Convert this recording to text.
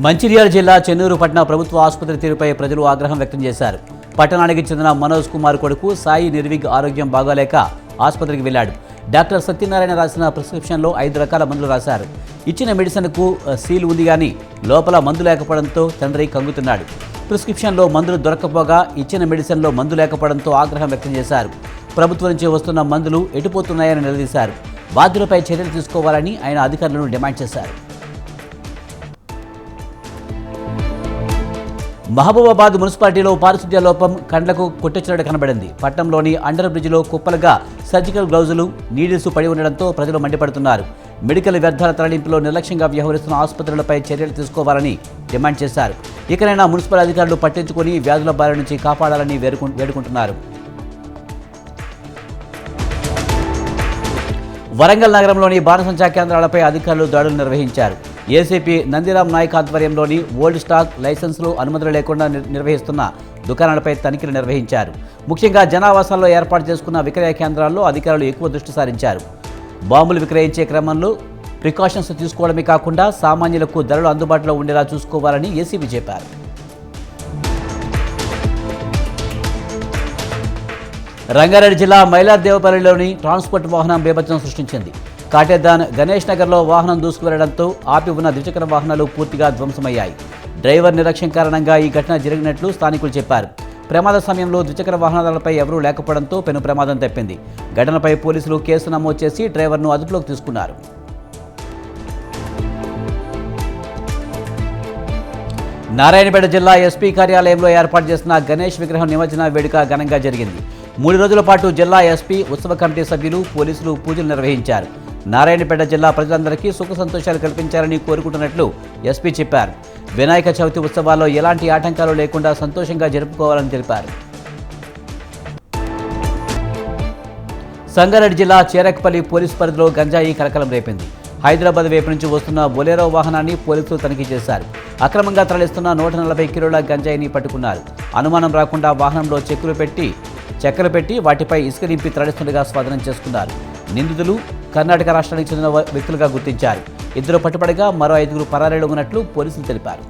మంచిర్యాల జిల్లా చెన్నూరు పట్టణ ప్రభుత్వ ఆసుపత్రి తీరుపై ప్రజలు ఆగ్రహం వ్యక్తం చేశారు. పట్టణానికి చెందిన మనోజ్ కుమార్ కొడుకు సాయి నిర్విగ్ ఆరోగ్యం బాగాలేక ఆసుపత్రికి వెళ్లాడు. డాక్టర్ సత్యనారాయణ రాసిన ప్రిస్క్రిప్షన్లో 5 రకాల మందులు రాశారు. ఇచ్చిన మెడిసిన్కు సీల్ ఉంది కానీ లోపల మందు లేకపోవడంతో తండ్రి కంగుతున్నాడు. ప్రిస్క్రిప్షన్లో మందులు దొరక్కపోగా ఇచ్చిన మెడిసిన్లో మందు లేకపోవడంతో ఆగ్రహం వ్యక్తం చేశారు. ప్రభుత్వం నుంచి వస్తున్న మందులు ఎటుపోతున్నాయని నిలదీశారు. బాధ్యులపై చర్యలు తీసుకోవాలని ఆయన అధికారులను డిమాండ్ చేశారు. మహబూబాబాద్ మున్సిపాలిటీలో పారిశుద్ధ్య లోపం కండ్లకు కొట్టొచ్చినట్టు కనబడింది. పట్టణంలోని అండర్ బ్రిడ్జిలో కుప్పలుగా సర్జికల్ గ్లౌజులు, నీడిల్స్ పడి ఉండడంతో ప్రజలు మండిపడుతున్నారు. మెడికల్ వ్యర్థాల తరలింపులో నిర్లక్ష్యంగా వ్యవహరిస్తున్న ఆసుపత్రులపై చర్యలు తీసుకోవాలని డిమాండ్ చేశారు. ఇకనైనా మున్సిపల్ అధికారులు పట్టించుకొని వ్యాధుల బారి నుంచి కాపాడాలని వేడుకుంటున్నారు. వరంగల్ నగరంలోని బాణసంచా కేంద్రాలపై అధికారులు దాడులు నిర్వహించారు. ఏసీపీ నందిరామ్ నాయక్ ఆధ్వర్యంలోని ఓల్డ్ స్టాక్, లైసెన్సులు, అనుమతులు లేకుండా నిర్వహిస్తున్న దుకాణాలపై తనిఖీలు నిర్వహించారు. ముఖ్యంగా జనావాసాల్లో ఏర్పాటు చేసుకున్న విక్రయ కేంద్రాల్లో అధికారులు ఎక్కువ దృష్టి సారించారు. బాంబులు విక్రయించే క్రమంలో ప్రికాషన్స్ తీసుకోవడమే కాకుండా సామాన్యులకు ధరలు అందుబాటులో ఉండేలా చూసుకోవాలని ఏసీపీ చెప్పారు. రంగారెడ్డి జిల్లా మైలార్దేవపల్లిలోని ట్రాన్స్పోర్ట్ వాహనం బీభత్సం సృష్టించింది. కాటేదాన్ గణేష్ నగర్లో వాహనం దూసుకువెళ్లడంతో ఆపి ఉన్న ద్విచక్ర వాహనాలు పూర్తిగా ధ్వంసమయ్యాయి. డ్రైవర్ నిర్లక్ష్యం కారణంగా ఈ ఘటన జరిగినట్లు స్థానికులు చెప్పారు. ప్రమాద సమయంలో ద్విచక్ర వాహనాలపై ఎవరూ లేకపోవడంతో పెను ప్రమాదం తప్పింది. ఘటనపై పోలీసులు కేసు నమోదు చేసి డ్రైవర్ను అదుపులోకి తీసుకున్నారు. నారాయణపేట జిల్లా ఎస్పీ కార్యాలయంలో ఏర్పాటు చేసిన గణేష్ విగ్రహం నిమజ్జన వేడుక ఘనంగా జరిగింది. 3 రోజుల పాటు జిల్లా ఎస్పీ, ఉత్సవ కమిటీ సభ్యులు, పోలీసులు పూజలు నిర్వహించారు. నారాయణపేట జిల్లా ప్రజలందరికీ సుఖ సంతోషాలు కల్పించాలని కోరుకుంటున్నట్లు ఎస్పీ చెప్పారు. వినాయక చవితి ఉత్సవాల్లో ఎలాంటి ఆటంకాలు లేకుండా సంతోషంగా జరుపుకోవాలని తెలిపారు. సంగారెడ్డి జిల్లా చేరక్పల్లి పోలీసు పరిధిలో గంజాయి కలకలం రేపింది. హైదరాబాద్ వైపు నుంచి వస్తున్న బొలెరో వాహనాన్ని పోలీసులు తనిఖీ చేశారు. అక్రమంగా తరలిస్తున్న 140 కిలోల గంజాయిని పట్టుకున్నారు. అనుమానం రాకుండా వాహనంలో చక్కెర పెట్టి వాటిపై ఇసుక నింపి తరలిస్తుండగా స్వాధీనం చేసుకున్నారు. నిందితులు కర్ణాటక రాష్ట్రానికి చెందిన వ్యక్తులుగా గుర్తించారు. 2 పట్టుబడగా మరో 5 పరారీలో ఉన్నట్లు పోలీసులు తెలిపారు.